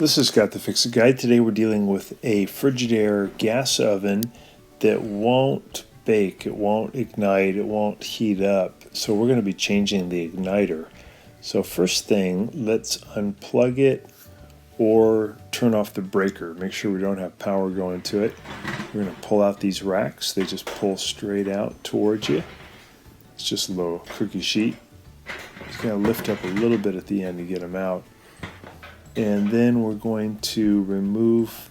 This is Scott the Fix It Guide. Today we're dealing with a Frigidaire gas oven that won't bake, it won't ignite, it won't heat up. So we're going to be changing the igniter. So first thing, let's unplug it or turn off the breaker. Make sure we don't have power going to it. We're going to pull out these racks. They just pull straight out towards you. It's just a little cookie sheet. Just going to lift up a little bit at the end to get them out. And then we're going to remove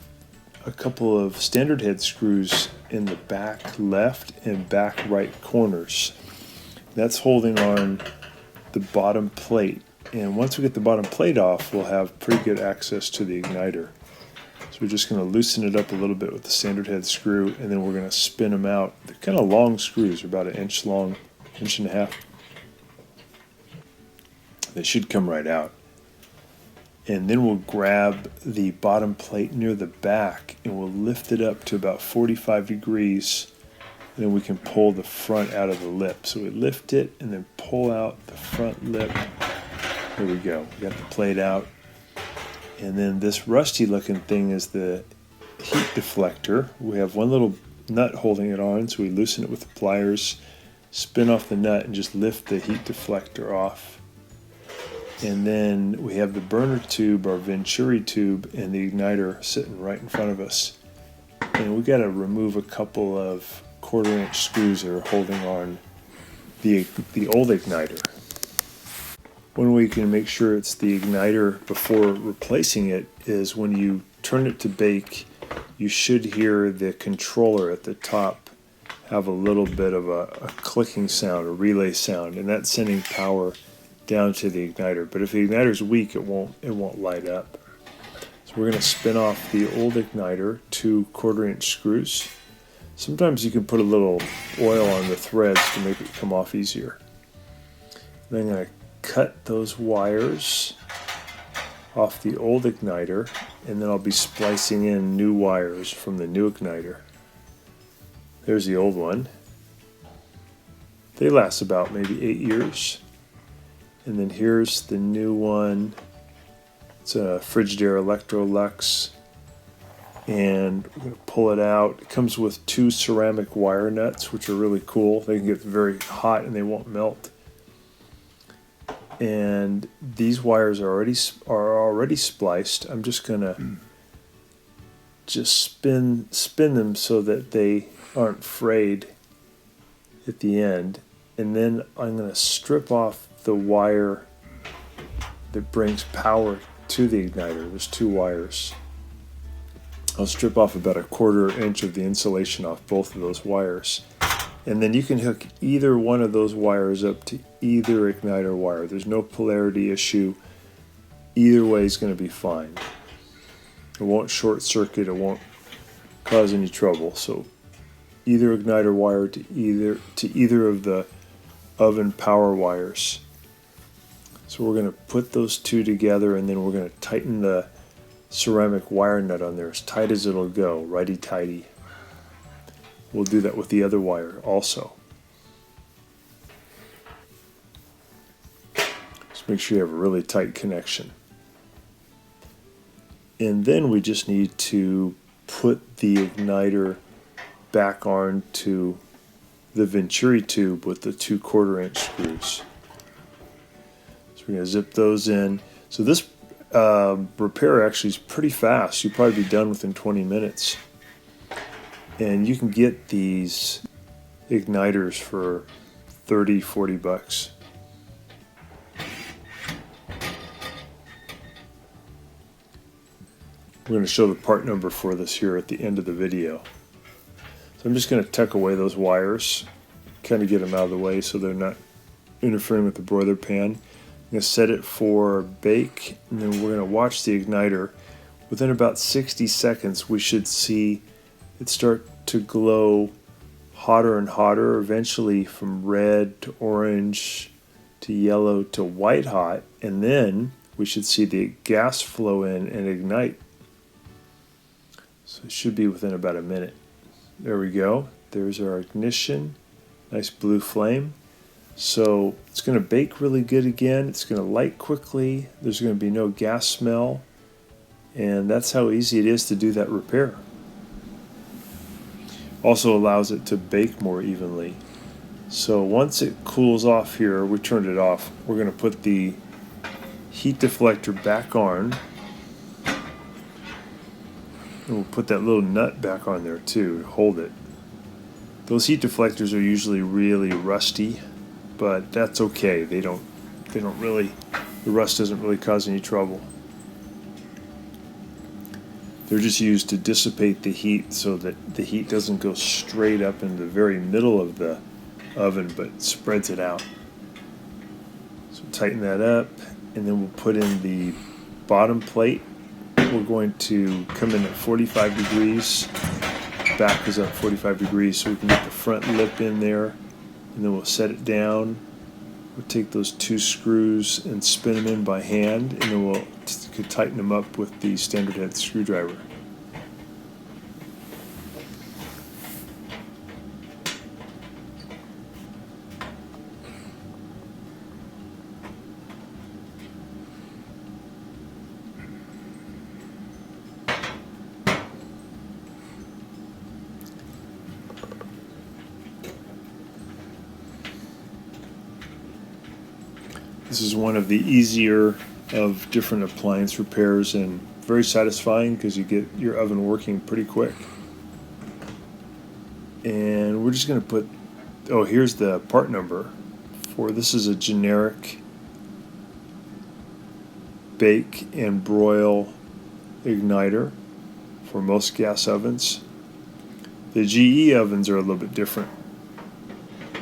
a couple of standard head screws in the back left and back right corners. That's holding on the bottom plate. And once we get the bottom plate off, we'll have pretty good access to the igniter. So we're just going to loosen it up a little bit with the standard head screw, and then we're going to spin them out. They're kind of long screws, they're about an inch long, inch and a half. They should come right out. And then we'll grab the bottom plate near the back and we'll lift it up to about 45 degrees, and then we can pull the front out of the lip. So we lift it and then pull out the front lip. There we go. We got the plate out. And then this rusty looking thing is the heat deflector. We have one little nut holding it on, so we loosen it with the pliers, spin off the nut, and just lift the heat deflector off. And then we have the burner tube, our Venturi tube, and the igniter sitting right in front of us. And we got to remove a couple of 1/4 inch screws that are holding on the old igniter. One way you can make sure it's the igniter before replacing it is when you turn it to bake, you should hear the controller at the top have a little bit of a clicking sound, a relay sound, and that's sending power down to the igniter. But if the igniter is weak, it won't light up. So we're going to spin off the old igniter, 2 1/4 inch screws. Sometimes you can put a little oil on the threads to make it come off easier. Then I'm going to cut those wires off the old igniter, and then I'll be splicing in new wires from the new igniter. There's the old one. They last about maybe 8 years. And then here's the new one. It's a Frigidaire Electrolux, and we're going to pull it out. It comes with 2 ceramic wire nuts, which are really cool. They can get very hot and they won't melt. And these wires are already spliced. I'm just going to spin them so that they aren't frayed at the end. And then I'm going to strip off the wire that brings power to the igniter. There's 2 wires. I'll strip off about a 1/4 inch of the insulation off both of those wires. And then you can hook either one of those wires up to either igniter wire. There's no polarity issue. Either way is going to be fine. It won't short circuit, it won't cause any trouble. So either igniter wire to either of the oven power wires. So we're going to put those 2 together, and then we're going to tighten the ceramic wire nut on there as tight as it'll go, righty-tighty. We'll do that with the other wire also. Just make sure you have a really tight connection. And then we just need to put the igniter back onto the Venturi tube with the 2 1/4 inch screws. So we're going to zip those in. So this repair actually is pretty fast. You'll probably be done within 20 minutes. And you can get these igniters for $30-40 bucks. We're going to show the part number for this here at the end of the video. So I'm just going to tuck away those wires, kind of get them out of the way so they're not interfering with the broiler pan. I'm going to set it for bake, and then we're going to watch the igniter. Within about 60 seconds, we should see it start to glow hotter and hotter, eventually from red to orange to yellow to white hot, and then we should see the gas flow in and ignite. So it should be within about a minute. There we go. There's our ignition. Nice blue flame. So it's going to bake really good again. It's going to light quickly. There's going to be no gas smell. And that's how easy it is to do that repair. Also allows it to bake more evenly. So once it cools off here, we turned it off, we're going to put the heat deflector back on. And we'll put that little nut back on there too to hold it. Those heat deflectors are usually really rusty, but that's okay. They don't really, the rust doesn't really cause any trouble. They're just used to dissipate the heat so that the heat doesn't go straight up in the very middle of the oven, but spreads it out. So tighten that up, and then we'll put in the bottom plate. We're going to come in at 45 degrees. Back is up 45 degrees, so we can get the front lip in there, and then we'll set it down. We'll take those two screws and spin them in by hand, and then we'll tighten them up with the standard head screwdriver. This is one of the easier of different appliance repairs and very satisfying because you get your oven working pretty quick. And we're just going to put, oh, here's the part number for this. Is a generic bake and broil igniter for most gas ovens. The GE ovens are a little bit different,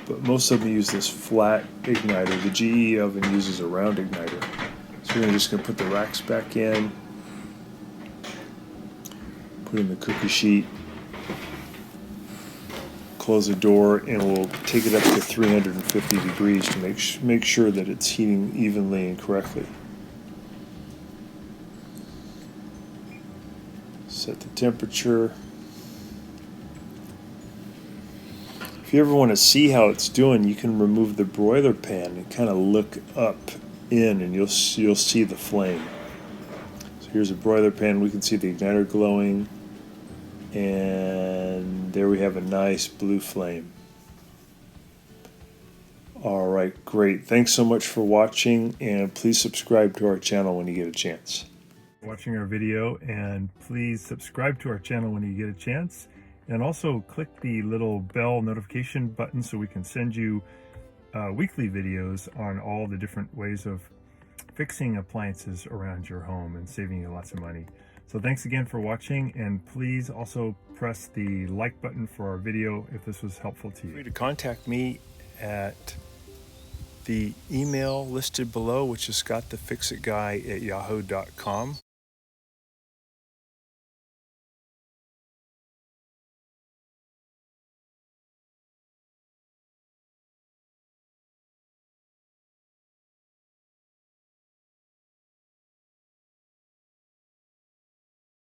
but most of them use this flat igniter. The GE oven uses a round igniter. So we're just going to put the racks back in, put in the cookie sheet, close the door, and we'll take it up to 350 degrees to make sure that it's heating evenly and correctly. Set the temperature. If you ever want to see how it's doing, you can remove the broiler pan and kind of look up in, and you'll see the flame. So here's a broiler pan. We can see the igniter glowing, and there we have a nice blue flame. All right, great. Thanks so much for watching, and please subscribe to our channel when you get a chance. Watching our video, and please subscribe to our channel when you get a chance. And also click the little bell notification button so we can send you weekly videos on all the different ways of fixing appliances around your home and saving you lots of money. So thanks again for watching, and please also press the like button for our video if this was helpful to you. Feel free to contact me at the email listed below, which is scottthefixitguy@yahoo.com.